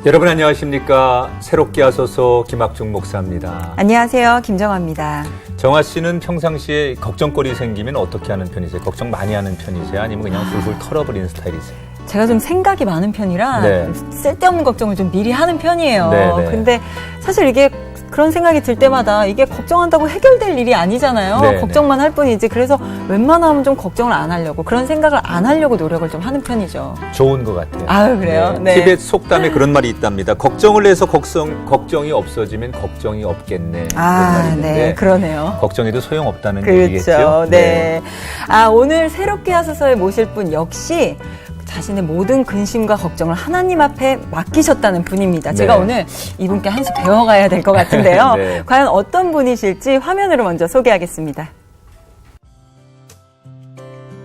여러분 안녕하십니까? 새롭게 하소서 김학중 목사입니다. 안녕하세요. 김정아입니다. 정아 씨는 평상시에 걱정거리 생기면 어떻게 하는 편이세요? 걱정 많이 하는 편이세요? 아니면 그냥 훌훌 털어버리는 스타일이세요? 제가 좀 생각이 많은 편이라 네. 쓸데없는 걱정을 좀 미리 하는 편이에요. 네. 근데 사실 이게 그런 생각이 들 때마다 이게 걱정한다고 해결될 일이 아니잖아요. 네, 걱정만 할 뿐이지. 그래서 웬만하면 좀 걱정을 안 하려고, 그런 생각을 안 하려고 노력을 좀 하는 편이죠. 좋은 것 같아요. 아유, 그래요? 네. 티벳 속담에 그런 말이 있답니다. 걱정을 해서 걱정이 없어지면 걱정이 없겠네. 아, 네, 그러네요. 걱정해도 소용없다는 그렇죠. 얘기겠죠. 네. 아, 오늘 새롭게 하소서에 모실 분 역시 자신의 모든 근심과 걱정을 하나님 앞에 맡기셨다는 분입니다. 네. 제가 오늘 이분께 한 수 배워가야 될 것 같은데요. 네. 과연 어떤 분이실지 화면으로 먼저 소개하겠습니다.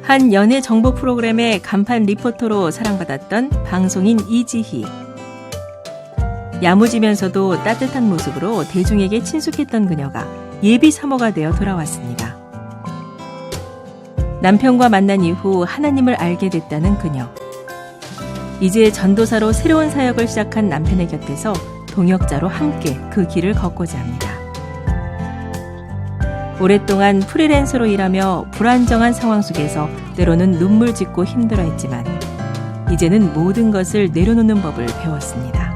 한 연예 정보 프로그램의 간판 리포터로 사랑받았던 방송인 이지희. 야무지면서도 따뜻한 모습으로 대중에게 친숙했던 그녀가 예비 사모가 되어 돌아왔습니다. 남편과 만난 이후 하나님을 알게 됐다는 그녀. 이제 전도사로 새로운 사역을 시작한 남편의 곁에서 동역자로 함께 그 길을 걷고자 합니다. 오랫동안 프리랜서로 일하며 불안정한 상황 속에서 때로는 눈물 짓고 힘들어했지만 이제는 모든 것을 내려놓는 법을 배웠습니다.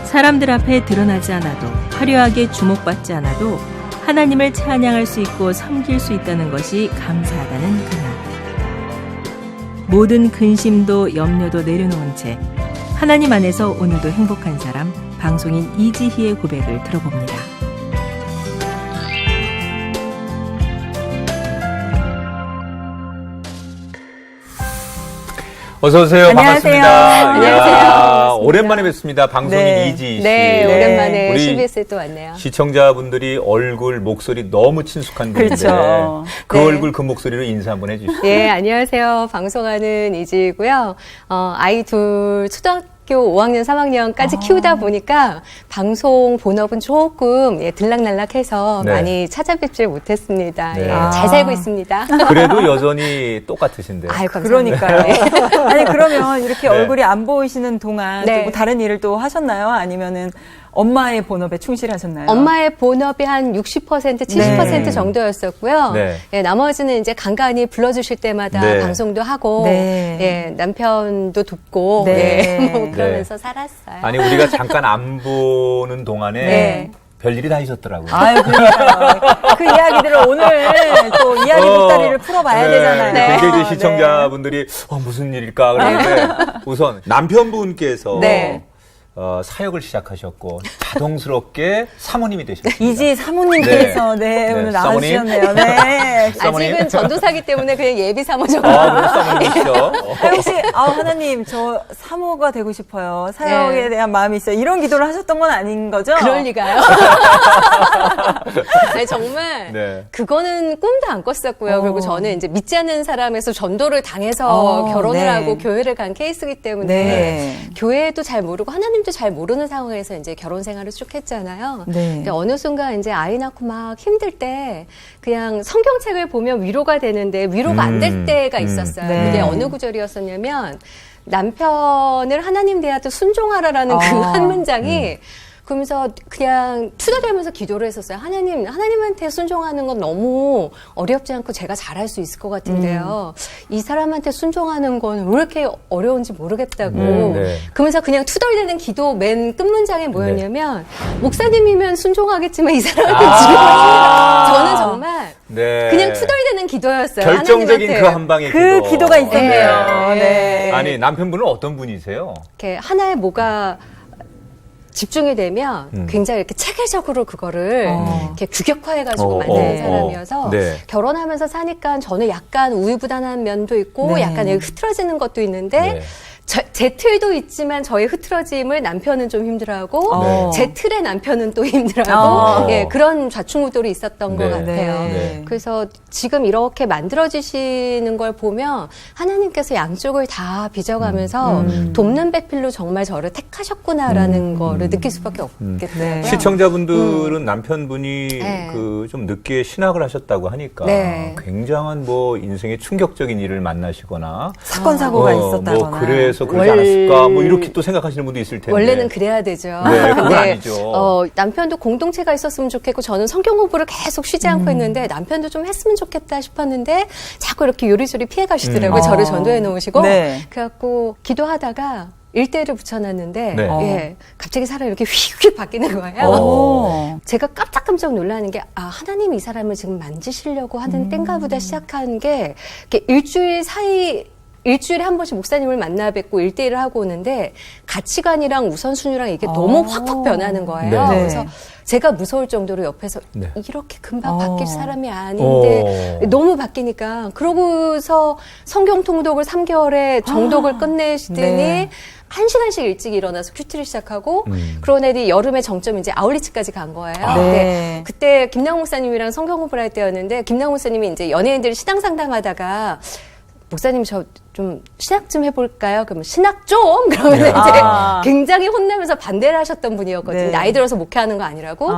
사람들 앞에 드러나지 않아도, 화려하게 주목받지 않아도 하나님을 찬양할 수 있고 섬길 수 있다는 것이 감사하다는 그날. 모든 근심도 염려도 내려놓은 채 하나님 안에서 오늘도 행복한 사람, 방송인 이지희의 고백을 들어봅니다. 어서 오세요. 안녕하세요. 반갑습니다. 안녕하세요. 이야, 반갑습니다. 오랜만에 뵙습니다. 방송인 네. 이지희 씨. 네, 오랜만에 우리 CBS에 또 왔네요. 시청자분들이 얼굴, 목소리 너무 친숙한 분인데 그렇죠. 그 네. 얼굴, 그 목소리로 인사 한번 해주시죠. 예, 안녕하세요. 방송하는 이지희고요. 아이 둘 초등학교 5학년, 3학년까지 키우다 보니까 방송 본업은 조금 들락날락해서 네. 많이 찾아뵙질 못했습니다. 네. 예, 아. 잘 살고 있습니다. 그래도 여전히 똑같으신데. 아유, 감사합니다. 그러니까요. 아니, 그러면 이렇게 네. 얼굴이 안 보이시는 동안 네. 또뭐 다른 일을 또 하셨나요? 아니면은 엄마의 본업에 충실하셨나요? 엄마의 본업이 한 60%, 70% 네. 정도였었고요. 네. 예, 나머지는 이제 간간히 불러주실 때마다 네. 방송도 하고, 네. 예, 남편도 돕고, 네. 예, 뭐 그러면서 살았어요. 아니 우리가 잠깐 안 보는 동안에 네. 별일이 다 있었더라고요. 아유, 그러니까요. 그 이야기들을 오늘 또 이야기 보따리를 풀어봐야 되잖아요. 네. 굉장히 이제 시청자분들이 무슨 일일까 그러는데 우선 남편분께서 네. 사역을 시작하셨고 자동스럽게 사모님이 되셨습니다. 이지 사모님께서 네, 오늘 사모님. 나와주셨네요. 네. 사모님. 아직은 전도사기 때문에 그냥 예비 사모 정도. 그래, 사모님이시죠. 혹시 하나님 저 사모가 되고 싶어요. 사역에 네. 대한 마음이 있어요. 이런 기도를 하셨던 건 아닌 거죠? 그럴 리가요. 아니, 정말 네. 그거는 꿈도 안 꿨었고요. 그리고 저는 이제 믿지 않는 사람에서 전도를 당해서 결혼을 네. 하고 교회를 간 케이스이기 때문에 네. 교회도 잘 모르고 하나님도 잘 모르는 상황에서 이제 결혼 생활을 쭉 했잖아요. 네. 근데 어느 순간 이제 아이 낳고 막 힘들 때 그냥 성경책을 보면 위로가 되는데 위로가 안 될 때가 있었어요. 네. 그게 어느 구절이었었냐면 남편을 하나님 대하여 순종하라라는 그 한 문장이 그러면서 그냥 투덜대면서 기도를 했었어요. 하나님한테 순종하는 건 너무 어렵지 않고 제가 잘할 수 있을 것 같은데요. 이 사람한테 순종하는 건 왜 이렇게 어려운지 모르겠다고. 네. 그러면서 그냥 투덜대는 기도 맨 끝문장에 뭐였냐면 목사님이면 순종하겠지만 이 사람한테 지금 저는 정말 네. 그냥 투덜대는 기도였어요. 결정적인 하나님한테. 그 한 방의 그 기도가 있었네요. 네. 네. 아니 남편분은 어떤 분이세요? 이렇게 하나에 뭐가 집중이 되면 굉장히 이렇게 체계적으로 그거를 이렇게 규격화해가지고 만드는 사람이어서 네. 결혼하면서 사니까 저는 약간 우유부단한 면도 있고 네. 약간 흐트러지는 것도 있는데 네. 제 틀도 있지만 저의 흐트러짐을 남편은 좀 힘들어하고 네. 제 틀의 남편은 또 힘들어하고 예, 그런 좌충우돌이 있었던 것 네. 같아요. 네. 그래서 지금 이렇게 만들어지시는 걸 보면 하나님께서 양쪽을 다 빚어가면서 돕는 배필로 정말 저를 택하셨구나라는 거를 느낄 수밖에 없겠더라고요. 네. 시청자분들은 남편분이 네. 그 좀 늦게 신학을 하셨다고 하니까 네. 굉장한 뭐 인생의 충격적인 일을 만나시거나 사건 사고가 있었다거나. 뭐 그래서 그래서 그러지 않았을까? 뭐 이렇게 또 생각하시는 분도 있을 텐데. 원래는 그래야 되죠. 네, 그건 근데, 아니죠. 남편도 공동체가 있었으면 좋겠고 저는 성경 공부를 계속 쉬지 않고 했는데 남편도 좀 했으면 좋겠다 싶었는데 자꾸 이렇게 요리조리 피해 가시더라고요. 저를 전도해 놓으시고. 네. 그래갖고 기도하다가 일대를 붙여놨는데 네. 예, 갑자기 사람이 이렇게 휙휙 바뀌는 거예요. 오. 제가 깜짝깜짝 놀라는 게, 아, 하나님이 이 사람을 지금 만지시려고 하는 땐가 보다 시작한 게, 이렇게 일주일에 한 번씩 목사님을 만나 뵙고 1대1을 하고 오는데, 가치관이랑 우선순위랑 이게 너무 확확 변하는 거예요. 네. 그래서 제가 무서울 정도로 옆에서 네. 이렇게 금방 바뀔 사람이 아닌데, 너무 바뀌니까, 그러고서 성경 통독을 3개월에 정독을 끝내시더니, 네. 1시간씩 일찍 일어나서 큐티를 시작하고 그러고 나니 여름에 정점 이제 아울리츠까지 간 거예요. 네. 근데 그때 김나영 목사님이랑 성경 공부를 할 때였는데 김나영 목사님이 이제 연예인들이 신앙 상담하다가 목사님 저 좀 신학 좀 해볼까요? 그러면 신학 좀 그러면 이제 굉장히 혼내면서 반대를 하셨던 분이었거든요. 네. 나이 들어서 목회하는 거 아니라고.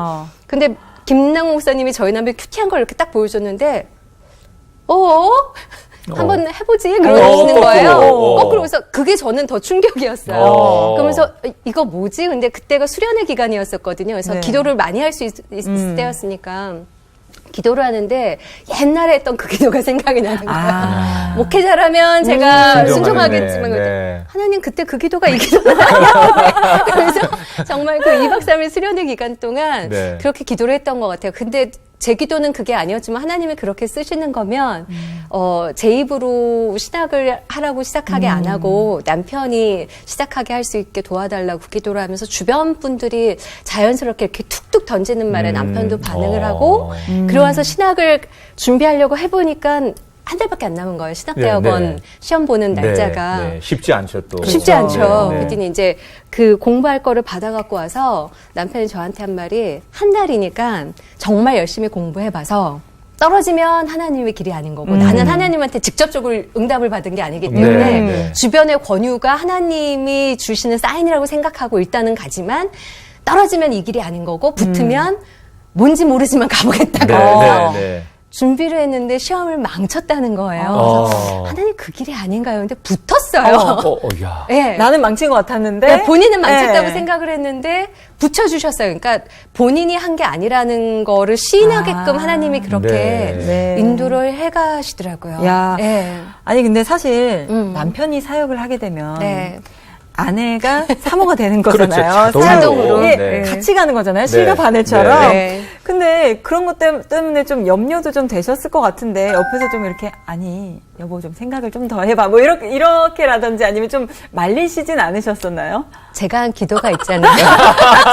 근데 김나영 목사님이 저희 남편 큐티한 걸 이렇게 딱 보여줬는데 한번 해보지 그러시는 거예요. 그러면서 그게 저는 더 충격이었어요. 그러면서 이거 뭐지? 근데 그때가 수련의 기간이었었거든요. 그래서 네. 기도를 많이 할 수 있을 때였으니까 기도를 하는데 옛날에 했던 그 기도가 생각이 나는 거예요. 목회자라면 제가 순종하겠지만 네. 하나님 그때 그 기도가 이 기도는 아니었네. 그래서 정말 그 2박 3일 수련의 기간 동안 네. 그렇게 기도를 했던 것 같아요. 근데 제 기도는 그게 아니었지만 하나님이 그렇게 쓰시는 거면 제 입으로 신학을 하라고 시작하게 안 하고 남편이 시작하게 할 수 있게 도와달라고 기도를 하면서 주변 분들이 자연스럽게 이렇게 툭툭 던지는 말에 남편도 반응을 하고 그러고 와서 신학을 준비하려고 해보니까 한 달밖에 안 남은 거예요. 신학대학원 네, 네. 시험 보는 날짜가. 네. 쉽지 않죠 또. 쉽지 않죠. 네, 네. 그랬더니 이제 그 공부할 거를 받아갖고 와서 남편이 저한테 한 말이 한 달이니까 정말 열심히 공부해봐서 떨어지면 하나님의 길이 아닌 거고 나는 하나님한테 직접적으로 응답을 받은 게 아니기 때문에 네. 주변의 권유가 하나님이 주시는 사인이라고 생각하고 일단은 가지만 떨어지면 이 길이 아닌 거고 붙으면 뭔지 모르지만 가보겠다고 네. 준비를 했는데 시험을 망쳤다는 거예요. 그래서 하나님 그 길이 아닌가요? 근데 붙었어요. 야. 네. 나는 망친 것 같았는데. 그러니까 본인은 망쳤다고 네. 생각을 했는데 붙여주셨어요. 그러니까 본인이 한 게 아니라는 거를 시인하게끔 하나님이 그렇게 네. 인도를 해가시더라고요. 야. 네. 아니 근데 사실 남편이 사역을 하게 되면 네. 아내가 사모가 되는 그렇죠. 거잖아요. 자동으로. 이게 네. 같이 가는 거잖아요. 실과 바늘처럼. 네. 근데 그런 것 때문에 좀 염려도 좀 되셨을 것 같은데 옆에서 좀 이렇게 아니 여보 좀 생각을 좀 더 해봐 뭐 이렇게라든지 아니면 좀 말리시진 않으셨었나요? 제가 한 기도가 있잖아요.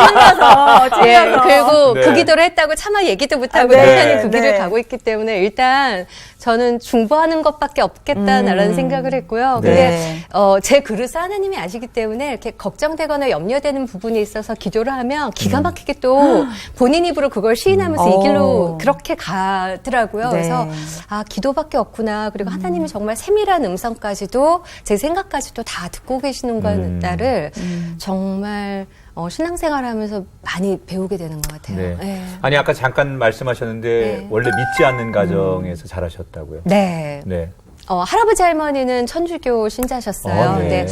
찔려서. 예, 그리고 네. 그 기도를 했다고 차마 얘기도 못하고 네, 남편이 그 길을 네. 가고 있기 때문에 일단 저는 중보하는 것밖에 없겠다라는 생각을 했고요. 네. 근데 제 그릇을 하나님이 아시기 때문에 이렇게 걱정되거나 염려되는 부분이 있어서 기도를 하면 기가 막히게 또 본인 입으로 그걸 시인하면서 이 길로 그렇게 가더라고요. 네. 그래서 아 기도밖에 없구나. 그리고 하나님이 정말 세밀한 음성까지도 제 생각까지도 다 듣고 계시는 거를 정말 신앙생활하면서 많이 배우게 되는 것 같아요. 네. 네. 아니 아까 잠깐 말씀하셨는데 네. 원래 믿지 않는 가정에서 자라셨다고요. 네. 네. 할아버지 할머니는 천주교 신자셨어요. 네. 근데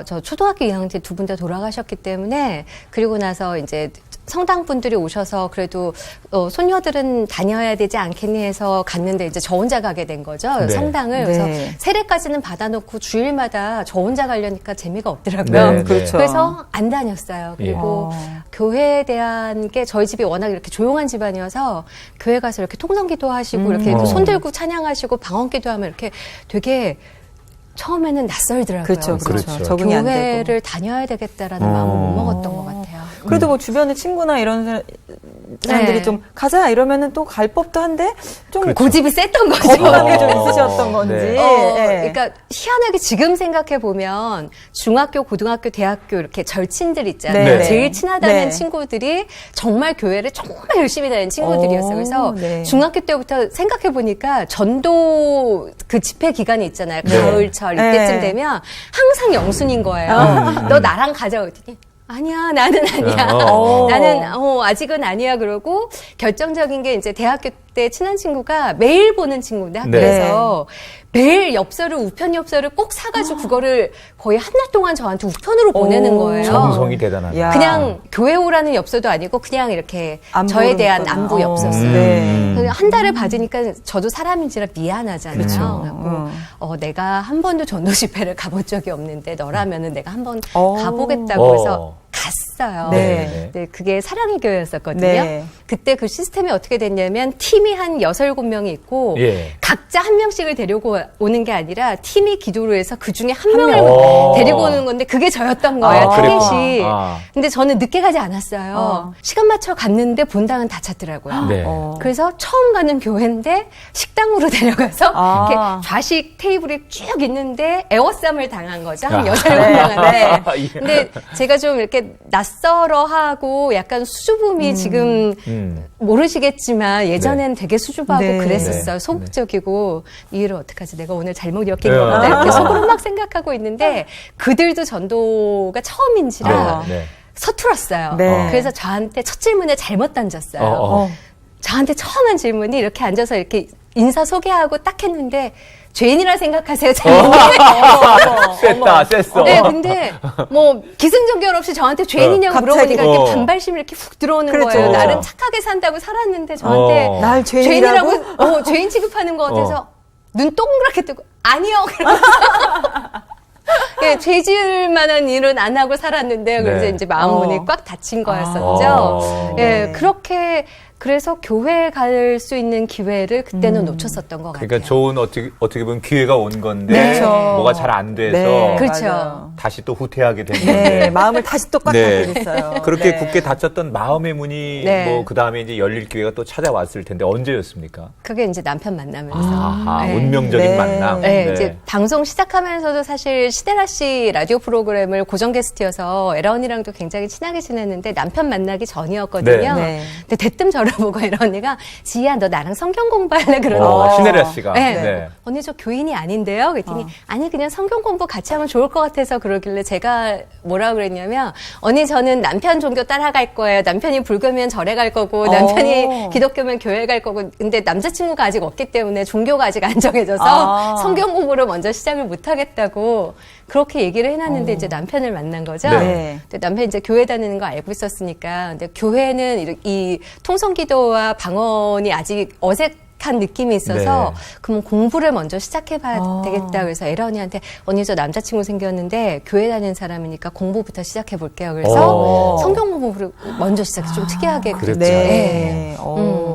저 초등학교 2학년 때 두 분 다 돌아가셨기 때문에 그리고 나서 이제 성당 분들이 오셔서 그래도 손녀들은 다녀야 되지 않겠니 해서 갔는데 이제 저 혼자 가게 된 거죠. 네. 성당을. 네. 그래서 세례까지는 받아놓고 주일마다 저 혼자 가려니까 재미가 없더라고요. 네, 그렇죠. 그래서 안 다녔어요. 그리고 교회에 대한 게 저희 집이 워낙 이렇게 조용한 집안이어서 교회 가서 이렇게 통성기도 하시고 이렇게 또 손 들고 찬양하시고 방언기도 하면 이렇게 되게 처음에는 낯설더라고요. 그렇죠. 그렇죠. 적응이 안 되고. 교회를 다녀야 되겠다라는 마음을 못 먹었던 것 같아요. 그래도 뭐 주변에 친구나 이런 사람들이 네. 좀 가자 이러면은 또 갈 법도 한데 좀 그렇죠. 고집이 셌던 거죠. 거부감이 좀 있으셨던 건지. 네. 예. 그러니까 희한하게 지금 생각해 보면 중학교, 고등학교, 대학교 이렇게 절친들 있잖아요. 네. 제일 친하다는 네. 친구들이 정말 교회를 정말 열심히 다니는 친구들이었어요. 그래서 네. 중학교 때부터 생각해 보니까 전도 그 집회 기간이 있잖아요. 네. 가을철 이때쯤 네. 되면 항상 영순인 거예요. 너 나랑 가자 그랬더니 아니야, 나는 아니야. 나는 아직은 아니야. 그러고 결정적인 게 이제 대학교 때 친한 친구가 매일 보는 친구인데 학교에서 매일 엽서를 우편 엽서를 꼭 사가지고 그거를 거의 한 달 동안 저한테 우편으로 보내는 거예요. 정성이 대단하네. 야. 그냥 교회 오라는 엽서도 아니고 그냥 이렇게 저에 대한 안부 엽서였어요. 네. 한 달을 받으니까 저도 사람인지라 미안하잖아요. 그렇죠. 그래서 내가 한 번도 전도 집회를 가본 적이 없는데 너라면은 내가 한번 오. 가보겠다고 해서 갔어요. 네. 네, 그게 사랑의 교회였었거든요. 네. 그때 그 시스템이 어떻게 됐냐면 팀이 한 6, 7명이 있고 예. 각자 한 명씩을 데리고 오는 게 아니라 팀이 기도를 해서 그 중에 한 명을 명. 데리고 오는 건데 그게 저였던 거예요. 티켓이. 아. 근데 저는 늦게 가지 않았어요. 시간 맞춰 갔는데 본당은 다 찼더라고요. 네. 그래서 처음 가는 교회인데 식당으로 데려가서 이렇게 좌식 테이블이 쭉 있는데 에워쌈을 당한 거죠. 한 6, 7명한테. 예. 근데 제가 좀 이렇게 낯설어하고 약간 수줍음이 지금 모르시겠지만 예전엔 되게 수줍하고 네. 그랬었어요. 네. 소극적이고 이 일을 어떡하지? 내가 오늘 잘못 엮인 건데 이렇게 속으로 막 생각하고 있는데 그들도 전도가 처음인지라 네. 서툴었어요. 네. 그래서 저한테 첫 질문을 잘못 던졌어요. 저한테 처음 한 질문이 이렇게 앉아서 이렇게 인사 소개하고 딱 했는데 죄인이라 생각하세요? 셌다, 셌어. 네, 근데 뭐 기승전결 없이 저한테 죄인이냐고 갑자기. 물어보니까 이렇게 반발심이 이렇게 훅 들어오는 그렇죠. 거예요. 나름 착하게 산다고 살았는데 저한테 날 죄인이라고? 죄인 취급하는 것 같아서 눈 동그랗게 뜨고 아니요. 그러면서 예, 죄질 만한 일은 안 하고 살았는데 그래서 이제 마음 문이 꽉 닫힌 거였었죠. 예, 그렇게 그래서 교회 갈 수 있는 기회를 그때는 놓쳤었던 것 같아요. 그러니까 좋은 어떻게 보면 기회가 온 건데 그렇죠. 뭐가 잘 안 돼서 네, 그렇죠. 맞아요. 다시 또 후퇴하게 된 네, 건데 마음을 다시 또 꽉 네. 닫게 됐어요. 그렇게 네. 굳게 닫혔던 마음의 문이 네. 뭐 그 다음에 이제 열릴 기회가 또 찾아왔을 텐데 언제였습니까? 그게 이제 남편 만나면서. 아하, 네. 운명적인 네. 만남. 네, 이제 방송 시작하면서도 사실 시데라 씨 라디오 프로그램을 고정 게스트여서 에라 언니랑도 굉장히 친하게 지냈는데 남편 만나기 전이었거든요. 네. 네. 근데 대뜸 저를 보고 에라 언니가 지희야 너 나랑 성경 공부할래 그러는 거예요. 신혜라 씨가. 네. 네. 언니 저 교인이 아닌데요? 그랬더니 아니 그냥 성경 공부 같이 하면 좋을 것 같아서 그러길래 제가 뭐라 그랬냐면 언니 저는 남편 종교 따라갈 거예요. 남편이 불교면 절에 갈 거고 남편이 기독교면 교회 갈 거고 근데 남자친구가 아직 없기 때문에 종교가 아직 안 정해져서 성경 공부를 먼저 시작을 못 하겠다고 그렇게 얘기를 해놨는데 이제 남편을 만난 거죠. 네. 근데 남편이 이제 교회 다니는 거 알고 있었으니까 근데 교회는 이 통성기도와 방언이 아직 어색한 느낌이 있어서 네. 그럼 공부를 먼저 시작해봐야 되겠다. 그래서 에라 언니한테 언니 저 남자친구 생겼는데 교회 다니는 사람이니까 공부부터 시작해볼게요. 그래서 성경 공부를 먼저 시작해 좀 특이하게 그랬죠. 네. 네.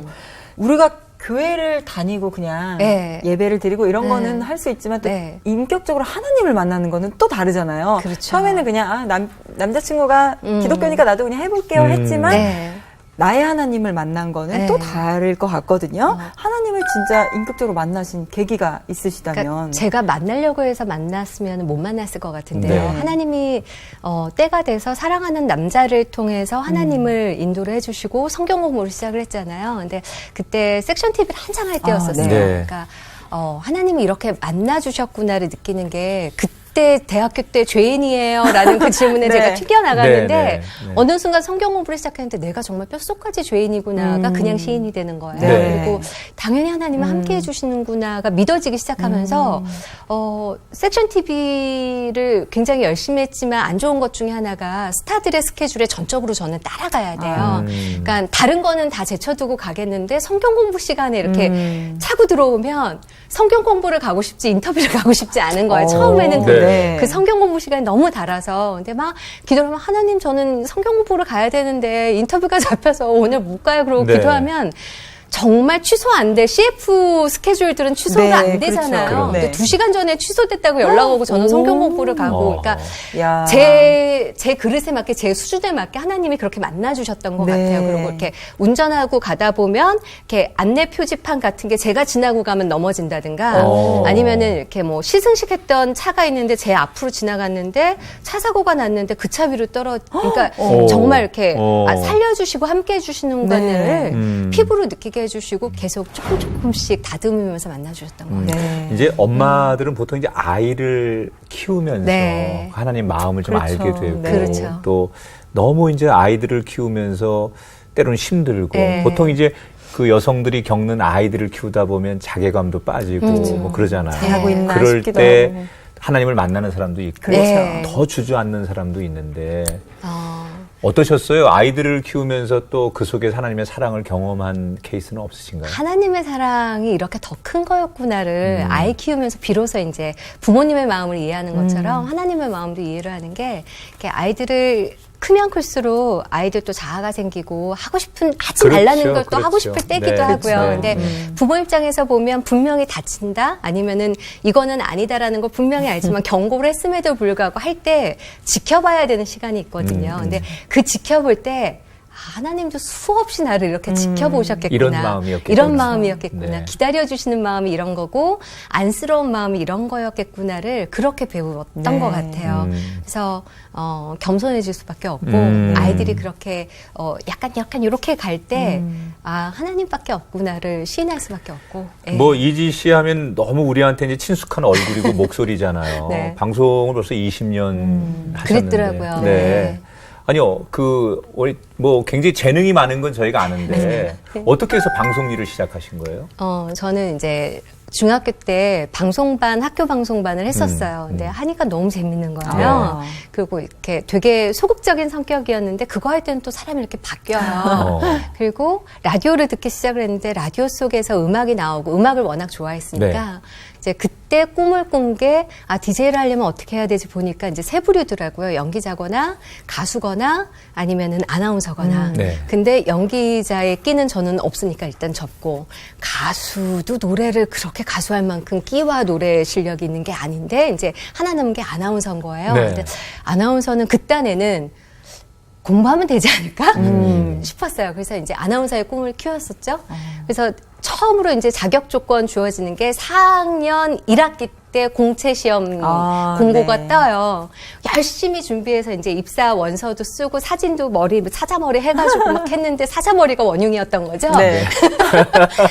우리가 교회를 다니고 그냥 네. 예배를 드리고 이런 네. 거는 할 수 있지만 또 네. 인격적으로 하나님을 만나는 거는 또 다르잖아요. 그렇죠. 처음에는 그냥 남자친구가 기독교니까 나도 그냥 해볼게요 했지만 네. 나의 하나님을 만난 거는 네. 또 다를 것 같거든요. 하나님을 진짜 인격적으로 만나신 계기가 있으시다면. 그러니까 제가 만나려고 해서 만났으면 못 만났을 것 같은데요. 네. 하나님이 때가 돼서 사랑하는 남자를 통해서 하나님을 인도를 해주시고 성경 공부를 시작을 했잖아요. 근데 그때 섹션 TV를 한창 할 때였었어요. 네. 그러니까 하나님이 이렇게 만나주셨구나를 느끼는 게 그때 대학교 때 죄인이에요라는 그 질문에 네. 제가 튀겨나갔는데 네, 네, 네. 어느 순간 성경 공부를 시작했는데 내가 정말 뼈속까지 죄인이구나가 그냥 시인이 되는 거예요. 네. 그리고 당연히 하나님은 함께 해주시는구나가 믿어지기 시작하면서 섹션 TV를 굉장히 열심히 했지만 안 좋은 것 중에 하나가 스타들의 스케줄에 전적으로 저는 따라가야 돼요. 그러니까 다른 거는 다 제쳐두고 가겠는데 성경 공부 시간에 이렇게 차고 들어오면 성경 공부를 가고 싶지 인터뷰를 가고 싶지 않은 거예요. 처음에는 네. 그 성경 공부 시간이 너무 달아서 근데 막 기도하면 하나님 저는 성경 공부를 가야 되는데 인터뷰가 잡혀서 오늘 못 가요. 그러고 네. 기도하면 정말 취소 안 돼. CF 스케줄들은 취소가 네, 안 되잖아요. 그렇죠. 근데 네. 2시간 전에 취소됐다고 연락 오고 저는 성경 공부를 가고 그러니까 야. 제 그릇에 맞게 제 수준에 맞게 하나님이 그렇게 만나주셨던 것 네. 같아요. 그리고 이렇게 운전하고 가다 보면 이렇게 안내 표지판 같은 게 제가 지나고 가면 넘어진다든가 아니면은 이렇게 뭐 시승식 했던 차가 있는데 제 앞으로 지나갔는데 차 사고가 났는데 그 차 위로 그러니까 정말 이렇게 살려주시고 함께 해주시는 네. 거를 피부로 느끼게 해주시고 계속 조금씩 다듬으면서 만나주셨던 거예요. 네. 이제 엄마들은 보통 이제 아이를 키우면서 네. 하나님 마음을 좀 그렇죠. 알게 되고 네. 그렇죠. 또 너무 이제 아이들을 키우면서 때로는 힘들고 네. 보통 이제 그 여성들이 겪는 아이들을 키우다 보면 자괴감도 빠지고 뭐 그러잖아요. 잘하고 있나 그럴 싶기도 때 하고. 하나님을 만나는 사람도 있고 그렇죠. 더 주저앉는 사람도 있는데 어떠셨어요? 아이들을 키우면서 또 그 속에 하나님의 사랑을 경험한 케이스는 없으신가요? 하나님의 사랑이 이렇게 더 큰 거였구나를 아이 키우면서 비로소 이제 부모님의 마음을 이해하는 것처럼 하나님의 마음도 이해를 하는 게 이렇게 아이들을 크면 클수록 아이들도 자아가 생기고 하고 싶은 하지 그렇죠, 말라는 걸 또 하고 그렇죠. 싶을 때기도 네, 하고요. 그렇죠. 근데 부모 입장에서 보면 분명히 다친다 아니면은 이거는 아니다라는 걸 분명히 알지만 경고를 했음에도 불구하고 할 때 지켜봐야 되는 시간이 있거든요. 근데 그 지켜볼 때 하나님도 수없이 나를 이렇게 지켜보셨겠구나. 이런 마음이었겠구나. 이런 마음이었겠구나. 네. 기다려주시는 마음이 이런 거고 안쓰러운 마음이 이런 거였겠구나를 그렇게 배웠던 네. 것 같아요. 그래서 겸손해질 수밖에 없고 아이들이 그렇게 약간 이렇게 갈 때 하나님밖에 없구나를 시인할 수밖에 없고. 예. 뭐 이지 씨 하면 너무 우리한테 이제 친숙한 얼굴이고 목소리잖아요. 네. 방송을 벌써 20년 하셨는데. 그랬더라고요. 네. 아니요, 뭐 굉장히 재능이 많은 건 저희가 아는데 어떻게 해서 방송 일을 시작하신 거예요? 저는 이제 중학교 때 방송반, 학교 방송반을 했었어요. 근데 하니까 너무 재밌는 거예요. 그리고 이렇게 되게 소극적인 성격이었는데 그거 할 때는 또 사람이 이렇게 바뀌어요. 그리고 라디오를 듣기 시작을 했는데 라디오 속에서 음악이 나오고 음악을 워낙 좋아했으니까 이제 그때 꿈을 꾼 게 DJ를 하려면 어떻게 해야 되지 보니까 이제 세 부류더라고요. 연기자거나 가수거나 아니면은 아나운서거나. 네. 근데 연기자의 끼는 저는 없으니까 일단 접고 가수도 노래를 그렇게 가수할 만큼 끼와 노래 실력이 있는 게 아닌데 이제 하나 남은 게 아나운서인 거예요. 네. 근데 아나운서는 그딴에는 공부하면 되지 않을까 싶었어요. 그래서 이제 아나운서의 꿈을 키웠었죠. 그래서 처음으로 이제 자격 조건 주어지는 게 4학년 1학기 때 공채 시험 공고가 네. 떠요. 열심히 준비해서 이제 입사 원서도 쓰고 사진도 사자머리 해가지고 막 했는데 사자머리가 원흉이었던 거죠. 네.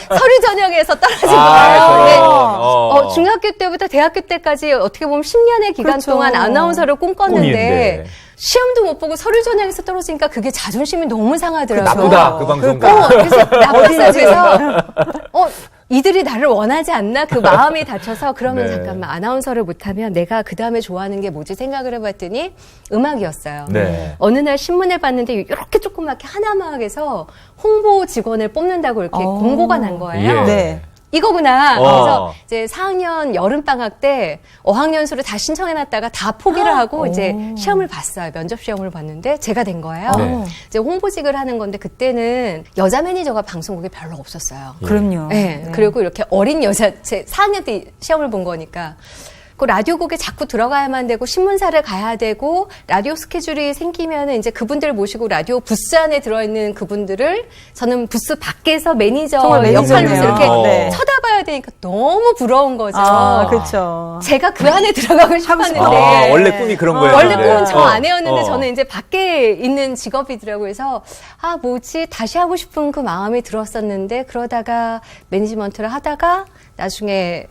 서류 전형에서 떨어진 저런. 거예요. 근데 중학교 때부터 대학교 때까지 어떻게 보면 10년의 기간 그렇죠. 동안 아나운서를 꿈꿨는데 꿈인데. 시험도 못 보고 서류 전형에서 떨어지니까 그게 자존심이 너무 상하더라고요. 나쁘다, 그 방송가. 그래서 나빴어요. 그래서 이들이 나를 원하지 않나 그 마음이 다쳐서 그러면 네. 잠깐만 아나운서를 못하면 내가 그 다음에 좋아하는 게 뭐지 생각을 해봤더니 음악이었어요. 네. 어느 날 신문을 봤는데 이렇게 조그맣게 하나마을에서 홍보 직원을 뽑는다고 이렇게 공고가 난 거예요. 예. 네. 이거구나. 그래서 이제 4학년 여름방학 때 어학연수를 다 신청해놨다가 다 포기를 하고 이제 시험을 봤어요. 면접 시험을 봤는데 제가 된 거예요. 네. 이제 홍보직을 하는 건데 그때는 여자 매니저가 방송국에 별로 없었어요. 그럼요. 네. 그리고 이렇게 어린 여자, 제 4학년 때 시험을 본 거니까. 그 라디오국에 자꾸 들어가야만 되고 신문사를 가야 되고 라디오 스케줄이 생기면은 이제 그분들을 모시고 라디오 부스 안에 들어있는 그분들을 저는 부스 밖에서 매니저 정말 역할로서 매니저네요. 이렇게 네. 쳐다봐야 되니까 너무 부러운 거죠. 그렇죠. 제가 그 안에 들어가고 싶었는데 원래 꿈이 그런 거예요. 원래 꿈은 저 아내였는데 저는 이제 밖에 있는 직업이더라고요. 그래서 뭐지 다시 하고 싶은 그 마음이 들었었는데 그러다가 매니지먼트를 하다가 나중에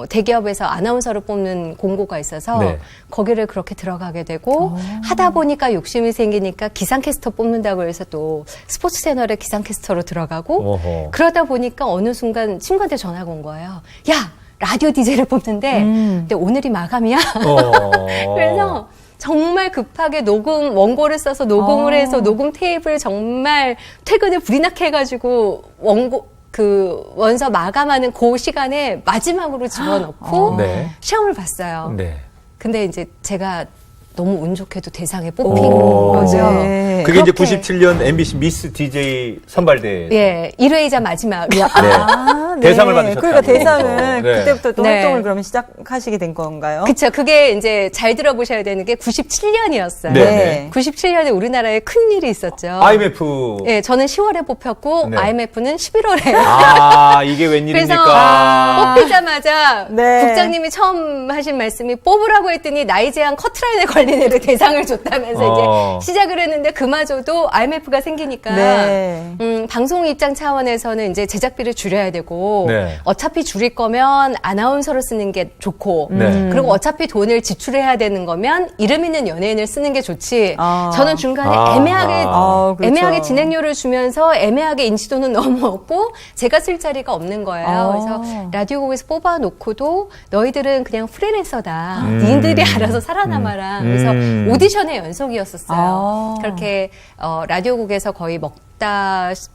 대기업에서 아나운서를 뽑는 공고가 있어서 네. 거기를 그렇게 들어가게 되고 하다 보니까 욕심이 생기니까 기상캐스터 뽑는다고 해서 또 스포츠 채널의 기상캐스터로 들어가고 어허. 그러다 보니까 어느 순간 친구한테 전화가 온 거예요. 야, 라디오 DJ를 뽑는데 근데 오늘이 마감이야. 그래서 정말 급하게 원고를 써서 녹음을 해서 녹음 테이프를 정말 퇴근을 불이 나게 해가지고 원서 마감하는 그 시간에 마지막으로 집어넣고 네. 시험을 봤어요. 네. 근데 이제 제가 너무 운 좋게도 대상에 뽑힌 오. 거죠. 네. 그게 이제 그렇게. 97년 MBC 미스 DJ 선발대. 예, 1회이자 마지막. 네. 대상을 받으셨다고. 그러니까 대상을 네. 그때부터 또 네. 활동을 그러면 시작하시게 된 건가요? 그쵸. 그게 이제 잘 들어보셔야 되는 게 97년이었어요. 네. 97년에 우리나라에 큰 일이 있었죠. IMF. 예, 저는 10월에 뽑혔고 네. IMF는 11월에. 이게 그래서 웬일입니까? 뽑히자마자 네. 국장님이 처음 하신 말씀이 뽑으라고 했더니 나이 제한 커트라인에 걸려 비엔날레를 대상을 줬다면서 이제 시작을 했는데 그마저도 IMF가 생기니까 네. 방송 입장 차원에서는 이제 제작비를 줄여야 되고 네. 어차피 줄일 거면 아나운서를 쓰는 게 좋고 네. 그리고 어차피 돈을 지출해야 되는 거면 이름 있는 연예인을 쓰는 게 좋지. 저는 중간에 그렇죠. 애매하게 진행료를 주면서 애매하게 인지도는 너무 없고 제가 쓸 자리가 없는 거예요. 그래서 라디오국에서 뽑아놓고도 너희들은 그냥 프리랜서다. 니들이 알아서 살아남아라. 그래서 오디션의 연속이었었어요. 그렇게 라디오국에서 거의 먹다시피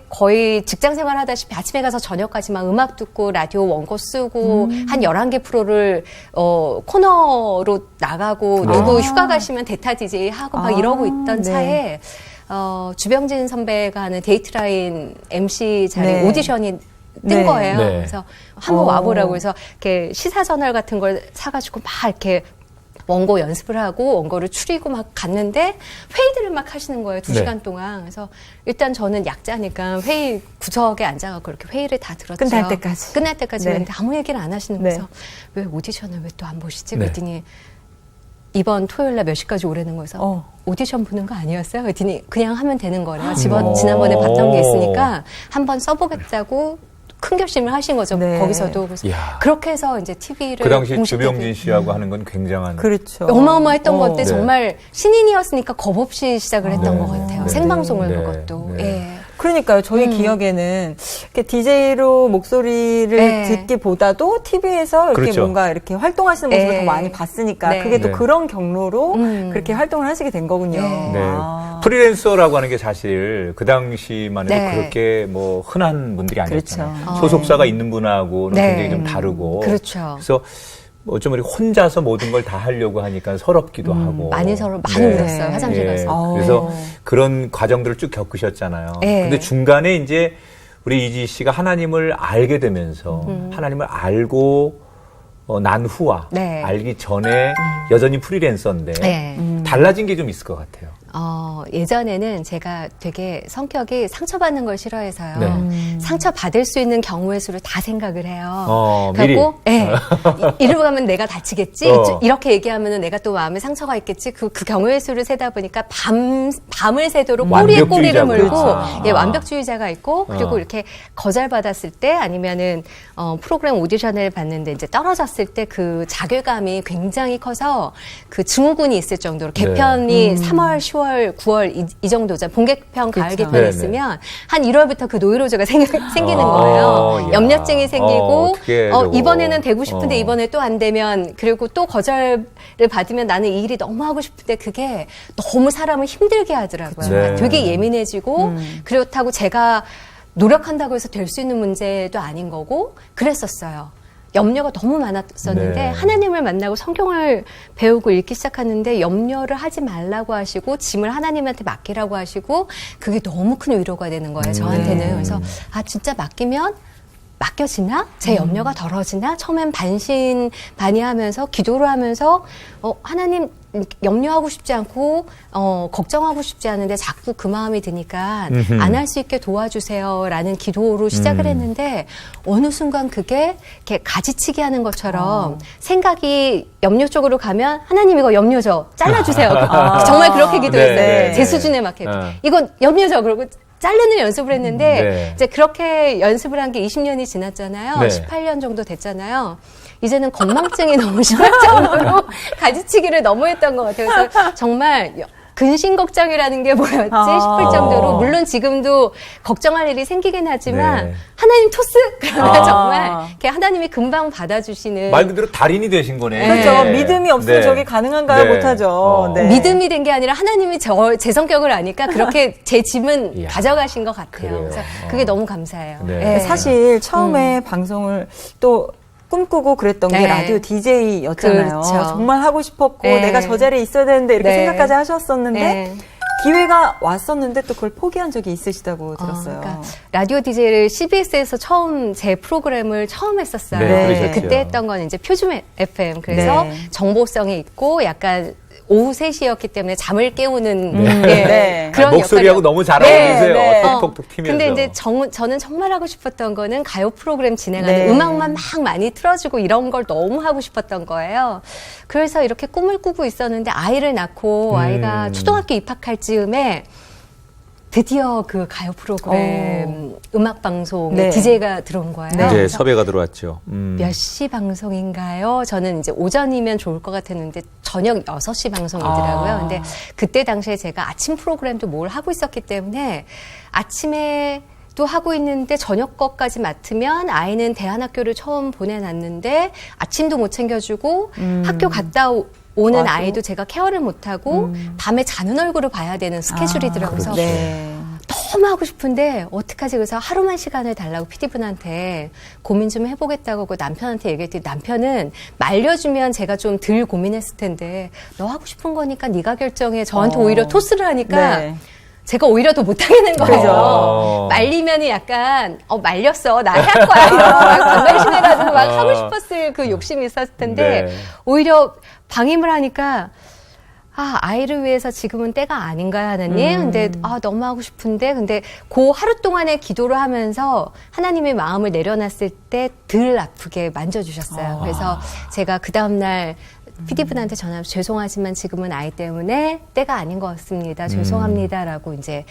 거의 직장 생활 하다시피 아침에 가서 저녁까지만 음악 듣고 라디오 원고 쓰고 한 11개 프로를 코너로 나가고 누구 휴가 가시면 대타 DJ 하고 막 이러고 있던 차에 주병진 선배가 하는 데이트라인 MC 자리 네. 오디션이 뜬 네. 거예요. 네. 그래서 한번 와보라고 해서 이렇게 시사 저널 같은 걸 사가지고 막 이렇게 원고 연습을 하고 원고를 추리고 막 갔는데 회의들을 막 하시는 거예요. 2시간 네. 동안. 그래서 일단 저는 약자니까 회의 구석에 앉아갖고 이렇게 회의를 다 들었죠. 끝날 때까지. 끝날 때까지 네. 했는데 아무 얘기를 안 하시는 네. 거예요. 왜 오디션을 왜 또 안 보시지? 네. 그랬더니 이번 토요일 날 몇 시까지 오라는 거여서 오디션 보는 거 아니었어요? 그랬더니 그냥 하면 되는 거래요. 지난번에 봤던 게 있으니까 한번 써보겠다고 큰 결심을 하신 거죠. 네. 거기서도. 그래서 이야. 그렇게 해서 이제 TV를 그 당시 주병진 씨하고 하는 건 굉장한 그렇죠. 어마어마했던 건데 네. 정말 신인이었으니까 겁 없이 시작을 했던 네. 것 같아요. 네. 생방송을 네. 그것도. 네. 예. 그러니까요. 저희 기억에는 이렇게 DJ로 목소리를 네. 듣기보다도 TV에서 이렇게 그렇죠. 뭔가 이렇게 활동하시는 모습을 네. 더 많이 봤으니까 네. 그게 또 네. 그런 경로로 그렇게 활동을 하시게 된 거군요. 네. 네. 아. 프리랜서라고 하는 게 사실 그 당시만 해도 네. 그렇게 뭐 흔한 분들이 아니었잖아요. 그렇죠. 소속사가 있는 분하고는 네. 굉장히 좀 다르고. 그렇죠. 그래서 좀 우리 혼자서 모든 걸 다 하려고 하니까 서럽기도 하고. 많이 울었어요. 화장실 가서. 그래서 그런 과정들을 쭉 겪으셨잖아요. 네. 근데 중간에 이제 우리 이지 씨가 하나님을 알게 되면서 하나님을 알고 난 후와 네. 알기 전에 여전히 프리랜서인데 네. 달라진 게 좀 있을 것 같아요. 예전에는 제가 되게 성격이 상처받는 걸 싫어해서요. 네. 상처받을 수 있는 경우의 수를 다 생각을 해요. 미리. 그리고, 이러고 가면 내가 다치겠지? 이렇게 얘기하면 내가 또 마음에 상처가 있겠지? 그 경우의 수를 세다 보니까 밤을 새도록 꼬리에 꼬리를 물고, 완벽주의자구나. 완벽주의자가 있고, 그리고 이렇게 거절받았을 때 아니면은, 프로그램 오디션을 봤는데 이제 떨어졌을 때 그 자괴감이 굉장히 커서 그 증후군이 있을 정도로 개편이 3월, 10월, 9월 이 정도죠. 본 개편, 가을 그렇죠. 개편 있으면 한 1월부터 그 노이로제가 생기는 거예요. 야. 염려증이 생기고 어떻게 저거. 이번에는 되고 싶은데 이번에 또 안 되면 그리고 또 거절을 받으면 나는 이 일이 너무 하고 싶은데 그게 너무 사람을 힘들게 하더라고요. 네. 되게 예민해지고 그렇다고 제가 노력한다고 해서 될 수 있는 문제도 아닌 거고 그랬었어요. 염려가 너무 많았었는데 네. 하나님을 만나고 성경을 배우고 읽기 시작하는데 염려를 하지 말라고 하시고 짐을 하나님한테 맡기라고 하시고 그게 너무 큰 위로가 되는 거예요. 저한테는. 그래서 진짜 맡기면 맡겨지나? 제 염려가 덜어지나? 처음엔 반신반의하면서 기도를 하면서 하나님 염려하고 싶지 않고 걱정하고 싶지 않은데 자꾸 그 마음이 드니까 안 할 수 있게 도와주세요라는 기도로 시작을 했는데 어느 순간 그게 이렇게 가지치기 하는 것처럼 생각이 염려 쪽으로 가면 하나님 이거 염려죠. 잘라주세요. 정말 그렇게 기도했어요. 네. 제 수준에 맞게. 이거 염려죠. 그러고 자르는 연습을 했는데 네. 이제 그렇게 연습을 한 게 20년이 지났잖아요. 네. 18년 정도 됐잖아요. 이제는 건망증이 너무 심할 정도로 가지치기를 너무 했던 것 같아요. 그래서 정말 근심 걱정이라는 게 뭐였지 싶을 정도로 물론 지금도 걱정할 일이 생기긴 하지만 네. 하나님 토스 그러면 정말 이렇게 하나님이 금방 받아주시는 말 그대로 달인이 되신 거네. 그렇죠. 믿음이 없으면 네. 저게 가능한가요? 네. 못하죠. 네. 믿음이 된 게 아니라 하나님이 제 성격을 아니까 그렇게 제 짐은 이야, 가져가신 것 같아요. 그래요. 그래서 그게 너무 감사해요. 네. 사실 처음에 방송을 또 꿈꾸고 그랬던 게 네. 라디오 DJ였잖아요. 그렇죠. 정말 하고 싶었고 네. 내가 저 자리에 있어야 되는데 이렇게 네. 생각까지 하셨었는데 네. 기회가 왔었는데 또 그걸 포기한 적이 있으시다고 들었어요. 그러니까 라디오 DJ를 CBS에서 제 프로그램을 처음 했었어요. 네, 그러셨죠. 그때 했던 건 이제 표준 FM. 그래서 네. 정보성이 있고 약간 오후 3시였기 때문에 잠을 깨우는 네. 네. 그런 목소리하고 역할을- 너무 잘 네, 어울리세요. 네. 톡톡톡 튀면서. 근데 이제 저는 정말 하고 싶었던 거는 가요 프로그램 진행하는 네. 음악만 막 많이 틀어주고 이런 걸 너무 하고 싶었던 거예요. 그래서 이렇게 꿈을 꾸고 있었는데 아이를 낳고 아이가 초등학교 입학할 즈음에 드디어 그 가요 프로그램 음악 방송에 네. DJ가 들어온 거예요. 네. 이제 그래서 섭외가 들어왔죠. 몇 시 방송인가요? 저는 이제 오전이면 좋을 것 같았는데 저녁 6시 방송이더라고요. 아. 근데 그때 당시에 제가 아침 프로그램도 뭘 하고 있었기 때문에 아침에 또 하고 있는데 저녁 것까지 맡으면 아이는 대안학교를 처음 보내놨는데 아침도 못 챙겨주고 학교 갔다 오는 맞아. 아이도 제가 케어를 못하고 밤에 자는 얼굴을 봐야 되는 스케줄이더라고요. 그래서 네. 너무 하고 싶은데 어떡하지? 그래서 하루만 시간을 달라고 PD분한테 고민 좀 해보겠다고 하고 남편한테 얘기했더니 남편은 말려주면 제가 좀 덜 고민했을 텐데 너 하고 싶은 거니까 네가 결정해. 저한테 오히려 토스를 하니까 네. 제가 오히려 더 못하겠는 거예요. 그죠. 말리면은 약간 말렸어 나 할 거야 이런 건강심해가지고 막 하고 싶었을 그 욕심이 있었을 텐데 네. 오히려 방임을 하니까 아이를 위해서 지금은 때가 아닌가요, 하나님? 근데, 너무 하고 싶은데, 근데 그 하루 동안의 기도를 하면서 하나님의 마음을 내려놨을 때 덜 아프게 만져주셨어요. 그래서 제가 그 다음날 PD분한테 전화해서 죄송하지만 지금은 아이 때문에 때가 아닌 것 같습니다. 죄송합니다라고 이제,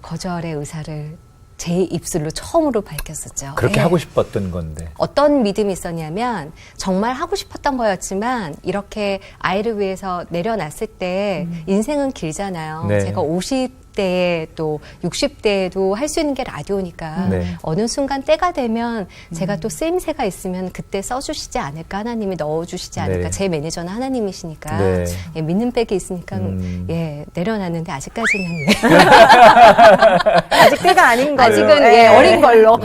거절의 의사를 제 입술로 처음으로 밝혔었죠. 그렇게 예. 하고 싶었던 건데. 어떤 믿음이 있었냐면 정말 하고 싶었던 거였지만 이렇게 아이를 위해서 내려놨을 때 인생은 길잖아요. 네. 제가 50대에 또 60대에도 할 수 있는 게 라디오니까 네. 어느 순간 때가 되면 제가 또 쓰임새가 있으면 그때 써주시지 않을까 하나님이 넣어주시지 않을까 네. 제 매니저는 하나님이시니까 네. 예, 믿는 백이 있으니까 내려놨는데 아직까지는 아직 때가 아닌 거예요. 아직은 네. 어린 걸로.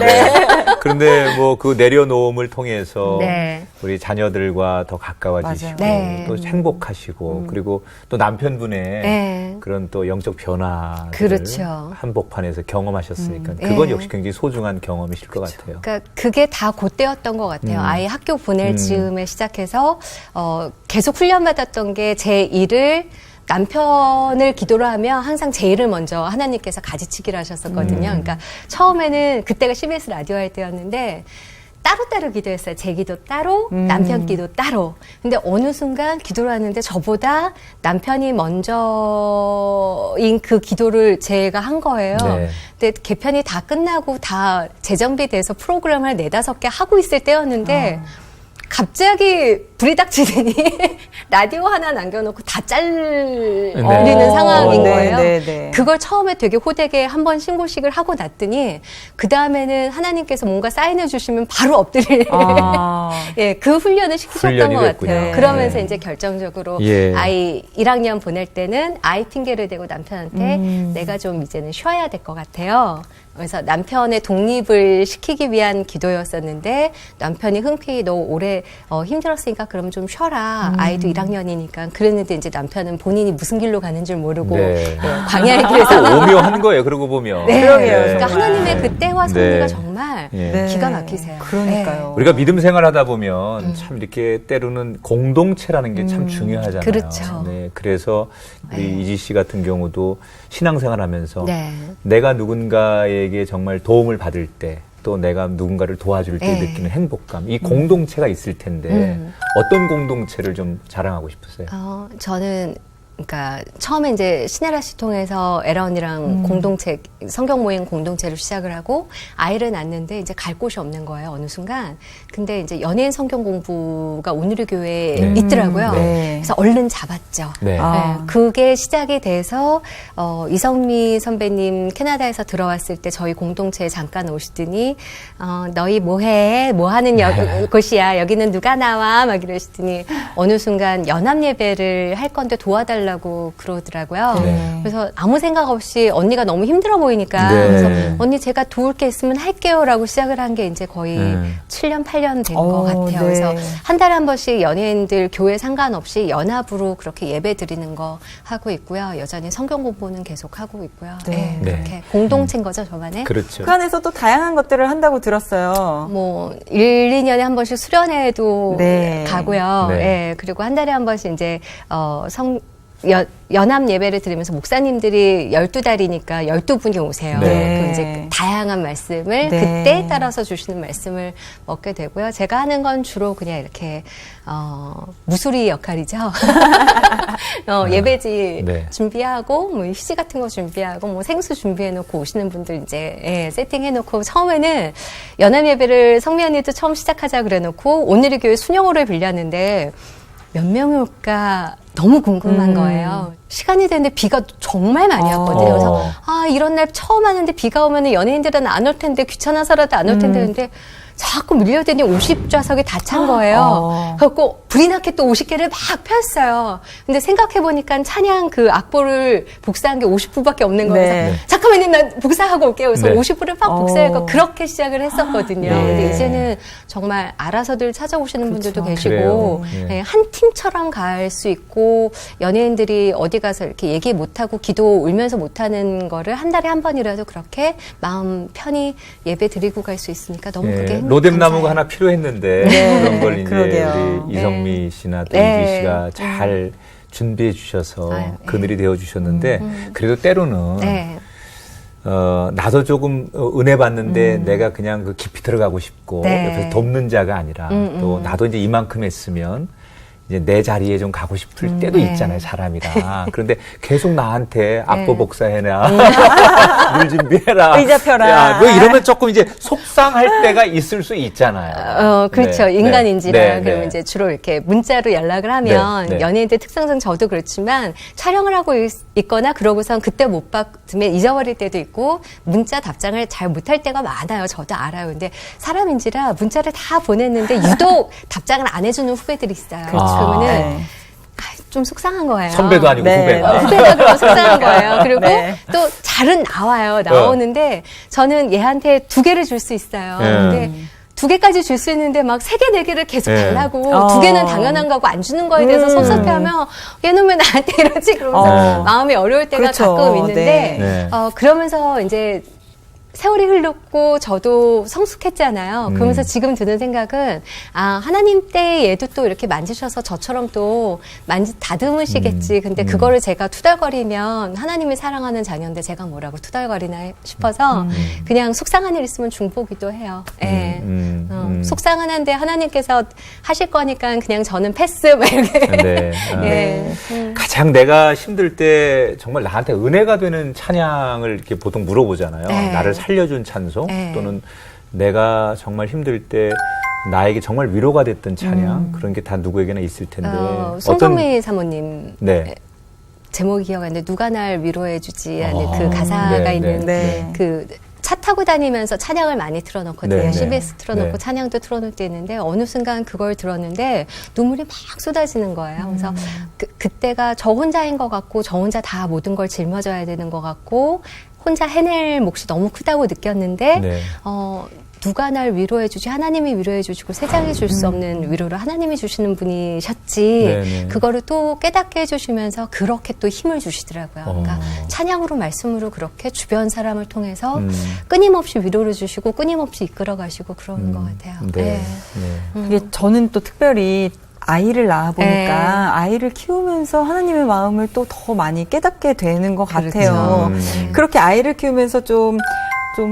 그런데 뭐 그 내려놓음을 통해서 네. 우리 자녀들과 더 가까워지시고 맞아요. 네. 또 행복하시고 그리고 또 남편분의 네. 그런 또 영적 변화를 그렇죠. 한복판에서 경험하셨으니까 그건 네. 역시 굉장히 소중한 경험이실 것 같아요. 그러니까 그게 다 그때였던 것 같아요. 아이 학교 보낼 즈음에 시작해서 계속 훈련받았던 게 제 일을 남편을 기도를 하면 항상 제 일을 먼저 하나님께서 가지치기를 하셨었거든요. 그러니까 처음에는 그때가 CBS 라디오 할 때였는데 따로따로 기도했어요. 제 기도 따로, 남편 기도 따로. 근데 어느 순간 기도를 하는데 저보다 남편이 먼저인 그 기도를 제가 한 거예요. 네. 근데 개편이 다 끝나고 다 재정비돼서 프로그램을 4-5개 하고 있을 때였는데 갑자기 불이 닥치더니 라디오 하나 남겨놓고 다 잘리는 상황인 네, 거예요. 네, 네. 그걸 처음에 되게 호되게 한번 신고식을 하고 났더니 그 다음에는 하나님께서 뭔가 사인해 주시면 바로 엎드릴 예, 그 훈련을 시키셨던 훈련이 것 됐군요. 같아요. 네. 그러면서 이제 결정적으로 예. 아이 1학년 보낼 때는 아이 핑계를 대고 남편한테 내가 좀 이제는 쉬어야 될 것 같아요. 그래서 남편의 독립을 시키기 위한 기도였었는데 남편이 흔쾌히 너 올해 힘들었으니까 그럼 좀 쉬어라. 아이도 1학년이니까. 그랬는데 이제 남편은 본인이 무슨 길로 가는 줄 모르고 네. 광야의 길에서 오묘한 거예요. 그러고 보면. 네. 그러게요, 그러니까 정말. 하나님의 그때와 섭리가 네. 정말 예. 기가 막히세요. 그러니까요. 우리가 믿음 생활하다 보면 참 이렇게 때로는 공동체라는 게 참 중요하잖아요. 그렇죠. 네, 그래서 우리 이지 씨 같은 경우도 신앙생활하면서 네. 내가 누군가에게 정말 도움을 받을 때 또 내가 누군가를 도와줄 때 네. 느끼는 행복감, 이 공동체가 있을 텐데 어떤 공동체를 좀 자랑하고 싶으세요? 저는 그러니까 처음에 이제 시네라 씨 통해서 에라 언니랑 공동체 성경 모임 공동체를 시작을 하고 아이를 낳는데 이제 갈 곳이 없는 거예요 어느 순간. 근데 이제 연예인 성경 공부가 오늘의 교회에 네. 있더라고요. 네. 그래서 얼른 잡았죠. 네. 아. 네, 그게 시작이 돼서 이성미 선배님 캐나다에서 들어왔을 때 저희 공동체에 잠깐 오시더니 너희 뭐해? 뭐 하는 곳이야? 여기는 누가 나와? 막 이러시더니 어느 순간 연합 예배를 할 건데 도와달라고 그러더라고요. 네. 그래서 아무 생각 없이 언니가 너무 힘들어 보이니까 네. 그래서 언니 제가 도울 게 있으면 할게요라고 시작을 한 게 이제 거의 7년 8년 된 것 같아요. 네. 그래서 한 달에 한 번씩 연예인들 교회 상관없이 연합으로 그렇게 예배 드리는 거 하고 있고요. 여전히 성경 공부는 계속 하고 있고요. 네. 네, 그렇게 공동체인 거죠, 저만의. 그렇죠. 그 안에서 또 다양한 것들을 한다고 들었어요. 뭐 1, 2년에 한 번씩 수련회도 네. 가고요. 네. 예, 그리고 한 달에 한 번씩 이제 연합 예배를 드리면서 목사님들이 12달이니까 12분이 오세요. 네. 그럼 이제 다양한 말씀을 네. 그때에 따라서 주시는 말씀을 먹게 되고요. 제가 하는 건 주로 그냥 이렇게 무수리 역할이죠. 예배지 네. 준비하고 뭐 휴지 같은 거 준비하고 뭐 생수 준비해놓고 오시는 분들 이제 세팅해놓고 처음에는 연합 예배를 성미 언니도 처음 시작하자 그래놓고 오늘의 교회 순영호를 빌렸는데 몇 명이 올까 너무 궁금한 거예요. 시간이 됐는데 비가 정말 많이 왔거든요. 그래서 이런 날 처음 하는데 비가 오면 연예인들은 안 올 텐데 귀찮아서라도 안 올 텐데 근데 자꾸 밀려드니 50좌석이 다 찬 거예요. 그래갖고 불이 나게 또 50개를 막 폈어요. 근데 생각해보니까 찬양 그 악보를 복사한 게 50부밖에 없는 거예요. 네. 그래서 잠깐만요, 나 복사하고 올게요. 그래서 네. 50부를 막 복사하고 그렇게 시작을 했었거든요. 네. 근데 이제는 정말 알아서들 찾아오시는 분들도 계시고 그래요. 네. 한 팀처럼 갈 수 있고 연예인들이 어디 가서 이렇게 얘기 못하고 기도 울면서 못하는 거를 한 달에 한 번이라도 그렇게 마음 편히 예배 드리고 갈 수 있으니까 너무 그게 로뎀나무가 하나 필요했는데 네. 그런 걸 이제 그러게요. 우리 이성미 씨나 또 네. 이기 씨가 잘 준비해 주셔서 아유, 그늘이 되어 주셨는데 그래도 때로는 네. 나도 조금 은혜 받는데 내가 그냥 그 깊이 들어가고 싶고 네. 옆에서 돕는 자가 아니라 또 나도 이제 이만큼 했으면 이제 내 자리에 좀 가고 싶을 때도 네. 있잖아요, 사람이라. 그런데 계속 나한테 악보 복사해라, 물 준비해라, 의자 펴라. 야, 뭐 이러면 조금 이제 속상할 때가 있을 수 있잖아요. 그렇죠. 네, 인간인지라. 네, 네, 그러면 네. 이제 주로 이렇게 문자로 연락을 하면 네, 네. 연예인들 특성상 저도 그렇지만 촬영을 하고 있거나 그러고선 그때 못 받으면 잊어버릴 때도 있고 문자 답장을 잘 못할 때가 많아요. 저도 알아요. 근데 사람인지라 문자를 다 보냈는데 유독 답장을 안 해주는 후배들이 있어요. 그러면은 네. 좀 속상한 거예요. 선배도 아니고 네. 후배가. 후배가 그러면 속상한 거예요. 그리고 네. 또 잘은 나오는데 저는 얘한테 2개를 줄 수 있어요. 네. 근데 2개까지 줄 수 있는데 막 3개, 4개를 계속 네. 달라고 2개는 당연한 거고 안 주는 거에 대해서 섭섭해하면 얘는 왜 나한테 이러지? 그러면서 마음이 어려울 때가 그렇죠. 가끔 있는데 네. 그러면서 이제 세월이 흘렀고 저도 성숙했잖아요. 그러면서 지금 드는 생각은 하나님 때 얘도 또 이렇게 만지셔서 저처럼 또 다듬으시겠지. 근데 그거를 제가 투덜거리면 하나님이 사랑하는 자녀인데 제가 뭐라고 투덜거리나 싶어서 그냥 속상한 일 있으면 중보기도 해요. 예. 속상은 한데 하나님께서 하실 거니까 그냥 저는 패스 막 이렇게. 네. 예. 가장 내가 힘들 때 정말 나한테 은혜가 되는 찬양을 이렇게 보통 물어보잖아요. 네. 나를 살려준 찬송 네. 또는 내가 정말 힘들 때 나에게 정말 위로가 됐던 찬양 그런 게 다 누구에게나 있을 텐데 송성미 사모님 네. 제목이 기억 안 나는데 누가 날 위로해주지 하는 그 가사가 네, 있는 네. 그 차 타고 다니면서 찬양을 많이 틀어놓거든요. 네, 네. CBS 틀어놓고 네. 찬양도 틀어놓을 때 있는데 어느 순간 그걸 들었는데 눈물이 막 쏟아지는 거예요. 그래서 그때가 저 혼자인 것 같고 저 혼자 다 모든 걸 짊어져야 되는 것 같고 혼자 해낼 몫이 너무 크다고 느꼈는데 네. 누가 날 위로해주지 하나님이 위로해주시고 세상이 줄 수 없는 위로를 하나님이 주시는 분이셨지 네네. 그거를 또 깨닫게 해주시면서 그렇게 또 힘을 주시더라고요. 그러니까 찬양으로 말씀으로 그렇게 주변 사람을 통해서 끊임없이 위로를 주시고 끊임없이 이끌어가시고 그러는 것 같아요. 네. 네. 이게 저는 또 특별히 아이를 낳아보니까 아이를 키우면서 하나님의 마음을 또 더 많이 깨닫게 되는 것 같아요. 그렇게 아이를 키우면서 좀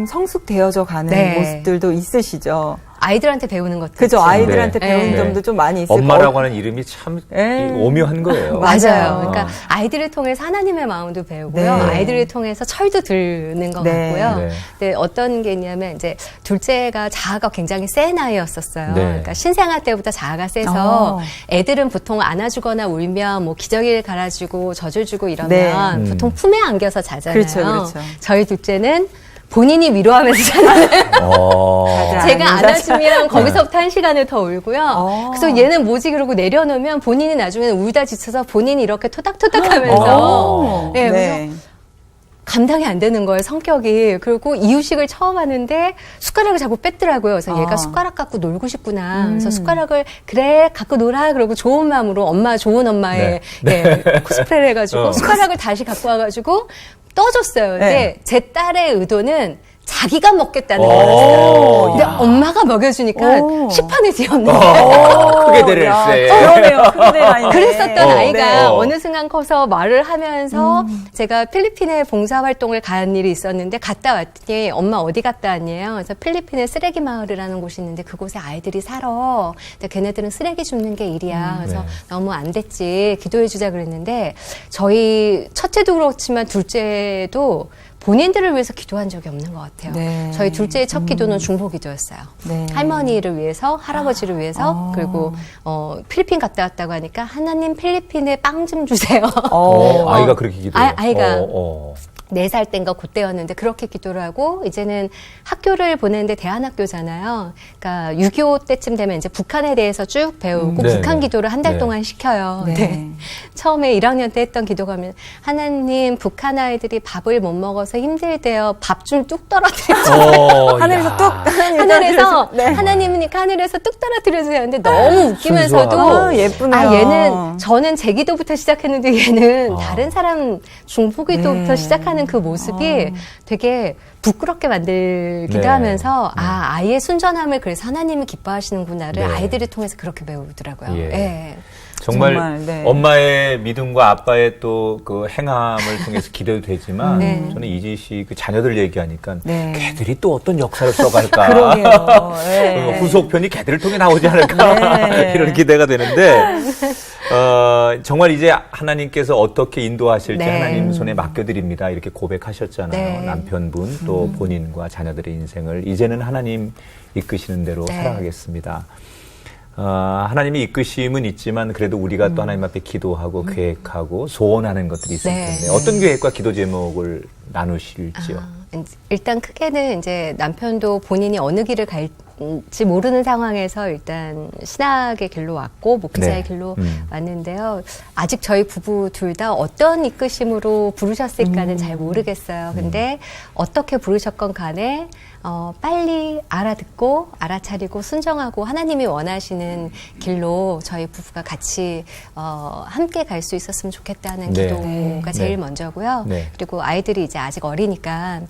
성숙되어져 가는 네. 모습들도 있으시죠. 아이들한테 배우는 것도 그죠? 있죠. 아이들한테 네. 배우는 네. 점도 좀 많이 있을 엄마라고 하는 이름이 참 네. 오묘한 거예요. 맞아요. 그러니까 아이들을 통해서 하나님의 마음도 배우고요. 네. 아이들을 통해서 철도 들는 것 네. 같고요. 네. 근데 어떤 게 있냐면 이제 둘째가 자아가 굉장히 센 아이였었어요. 네. 그러니까 신생아 때부터 자아가 세서 애들은 보통 안아주거나 울면 뭐 기저귀를 갈아주고 젖을 주고 이러면 네. 보통 품에 안겨서 자잖아요. 그렇죠, 그렇죠. 저희 둘째는 본인이 위로하면서 자는 맞아. 제가 아니다. 안아주면 거기서부터 1시간을 더 울고요. 그래서 얘는 뭐지 그러고 내려놓으면 본인이 나중에는 울다 지쳐서 본인이 이렇게 토닥토닥 하면서 네, 그래서 감당이 안 되는 거예요, 성격이. 그리고 이유식을 처음 하는데 숟가락을 자꾸 뺐더라고요. 그래서 얘가 숟가락 갖고 놀고 싶구나. 그래서 숟가락을 그래 갖고 놀아. 그러고 좋은 마음으로 엄마 좋은 엄마의 코스프레를 해가지고 숟가락을 다시 갖고 와가지고 떠줬어요. 근데 제 딸의 의도는 자기가 먹겠다는 거였어요. 근데 엄마가 먹여주니까 시판을 지었는데 크게 되랬어요. 그러네요. 큰데 아니네. 그랬었던 아이가 어느 순간 커서 말을 하면서 제가 필리핀에 봉사활동을 간 일이 있었는데 갔다 왔더니 엄마 어디 갔다 왔냐요. 그래서 필리핀에 쓰레기 마을이라는 곳이 있는데 그곳에 아이들이 살아. 근데 걔네들은 쓰레기 줍는 게 일이야. 그래서 네. 너무 안 됐지. 기도해주자 그랬는데 저희 첫째도 그렇지만 둘째도 본인들을 위해서 기도한 적이 없는 것 같아요. 네. 저희 둘째의 첫 기도는 중보 기도였어요. 네. 할머니를 위해서, 할아버지를 위해서, 그리고 필리핀 갔다 왔다고 하니까 하나님 필리핀에 빵 좀 주세요. 아이가 그렇게 기도해요. 아이가 4살 땐가 그때였는데 그렇게 기도를 하고 이제는 학교를 보내는데 대안학교잖아요. 그러니까 6.25 때쯤 되면 이제 북한에 대해서 쭉 배우고 네, 북한 네. 기도를 한 달 네. 동안 시켜요. 네. 네. 처음에 1학년 때 했던 기도가 하면 하나님 북한 아이들이 밥을 못 먹어서 힘들대요. 밥 좀 뚝 떨어뜨려주세요. 하늘에서 뚝 하늘에서 네. 하나님이니까 하늘에서 뚝 떨어뜨려주세요. 근데 너무 웃기면서도 순수하고. 예쁘네요. 얘는 저는 제 기도부터 시작했는데 얘는 다른 사람 중보 기도부터 네. 시작하는 그 모습이 되게 부끄럽게 만들기도 네. 하면서 아이의 순전함을 그래서 하나님이 기뻐하시는구나를 네. 아이들을 통해서 그렇게 배우더라고요. 예. 예. 정말, 네. 엄마의 믿음과 아빠의 또 그 행함을 통해서 기도도 되지만 네. 저는 이지 씨 그 자녀들 얘기하니까 네. 걔들이 또 어떤 역사를 써갈까. 그러게요. 네. 후속편이 걔들을 통해 나오지 않을까. 네. 이런 기대가 되는데 정말 이제 하나님께서 어떻게 인도하실지 네. 하나님 손에 맡겨드립니다. 이렇게 고백하셨잖아요. 네. 남편분 또 본인과 자녀들의 인생을 이제는 하나님 이끄시는 대로 네. 살아가겠습니다. 하나님의 이끄심은 있지만 그래도 우리가 또 하나님 앞에 기도하고 계획하고 소원하는 것들이 있을 네. 텐데 어떤 계획과 기도 제목을 나누실지요? 일단 크게는 이제 남편도 본인이 어느 길을 갈지 모르는 상황에서 일단 신학의 길로 왔고 목회자의 네. 길로 왔는데요. 아직 저희 부부 둘 다 어떤 이끄심으로 부르셨을까는 잘 모르겠어요. 근데 어떻게 부르셨건 간에 빨리 알아듣고 알아차리고 순정하고 하나님이 원하시는 길로 저희 부부가 같이 함께 갈 수 있었으면 좋겠다는 네. 기도가 제일 네. 먼저고요. 네. 그리고 아이들이 이제 아직 어리니까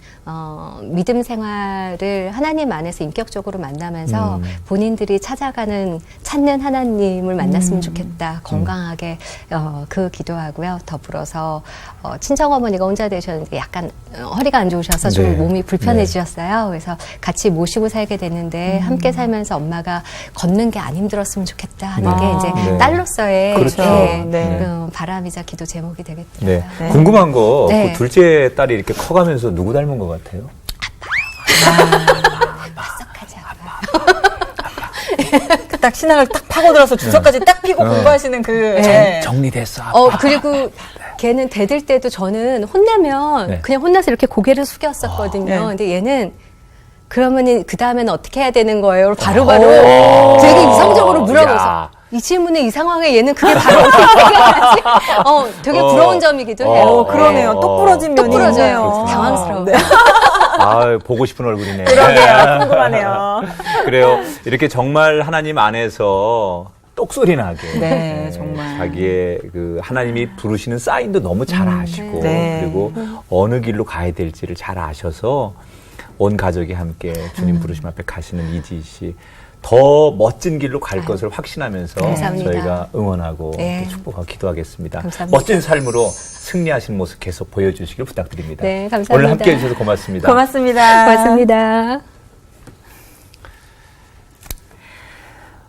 믿음 생활을 하나님 안에서 인격적으로 만나면서 본인들이 찾는 하나님을 만났으면 좋겠다. 건강하게 그 기도하고요. 더불어서 친정어머니가 혼자 되셨는데 약간 허리가 안 좋으셔서 좀 네. 몸이 불편해지셨어요. 그래서 같이 모시고 살게 됐는데 함께 살면서 엄마가 걷는 게 안 힘들었으면 좋겠다 하는 게 이제 네. 딸로서의 그렇죠. 네. 바람이자 기도 제목이 네. 되겠더라고요. 네. 궁금한 거, 네. 그 둘째 딸이 이렇게 커가면서 누구 닮은 것 같아요? 썩하지 않아요. 딱 신학을 딱 파고들어서 주석까지 딱 피고 공부하시는 그. 네. 정리됐어. 그리고 걔는 대들 때도 저는 혼내면 네. 그냥 혼나서 이렇게 고개를 숙였었거든요. 네. 근데 얘는 그러면 그 다음에는 어떻게 해야 되는 거예요? 바로바로 되게 이성적으로 물어보서 야. 이 질문에 이 상황에 얘는 그게 바로 어떻게 생각하지? 되게 부러운 점이기도 해요. 그러네요. 똑 부러진 똑 면이 부러져요. 있네요. 당황스러워요. 네. 보고 싶은 얼굴이네. 그러게요. 궁금하네요. 그래요. 이렇게 정말 하나님 안에서 똑소리 나게. 네, 정말. 자기의 그 하나님이 부르시는 사인도 너무 잘 아시고, 네. 그리고 어느 길로 가야 될지를 잘 아셔서 온 가족이 함께 주님 부르심 앞에 가시는 이지희 씨. 더 멋진 길로 갈 것을 확신하면서 감사합니다. 저희가 응원하고 네. 또 축복하고 기도하겠습니다. 감사합니다. 멋진 삶으로 승리하시는 모습 계속 보여주시길 부탁드립니다. 네, 감사합니다. 오늘 함께해 주셔서 고맙습니다. 고맙습니다. 고맙습니다.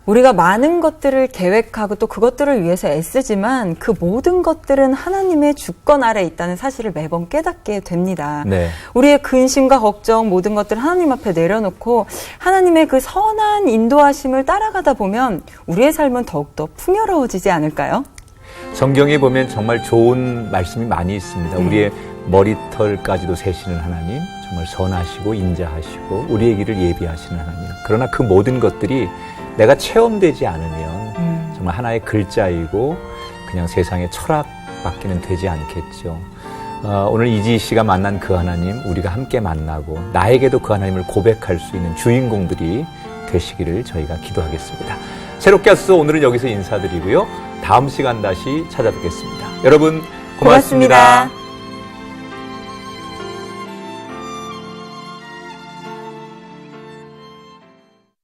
우리가 많은 것들을 계획하고 또 그것들을 위해서 애쓰지만 그 모든 것들은 하나님의 주권 아래 있다는 사실을 매번 깨닫게 됩니다. 네. 우리의 근심과 걱정 모든 것들을 하나님 앞에 내려놓고 하나님의 그 선한 인도하심을 따라가다 보면 우리의 삶은 더욱더 풍요로워지지 않을까요? 성경에 보면 정말 좋은 말씀이 많이 있습니다. 우리의 머리털까지도 세시는 하나님, 정말 선하시고 인자하시고 우리의 길을 예비하시는 하나님. 그러나 그 모든 것들이 내가 체험되지 않으면 정말 하나의 글자이고 그냥 세상의 철학밖에는 되지 않겠죠. 오늘 이지희 씨가 만난 그 하나님 우리가 함께 만나고 나에게도 그 하나님을 고백할 수 있는 주인공들이 되시기를 저희가 기도하겠습니다. 새롭게 하소서 오늘은 여기서 인사드리고요. 다음 시간 다시 찾아뵙겠습니다. 여러분 고맙습니다.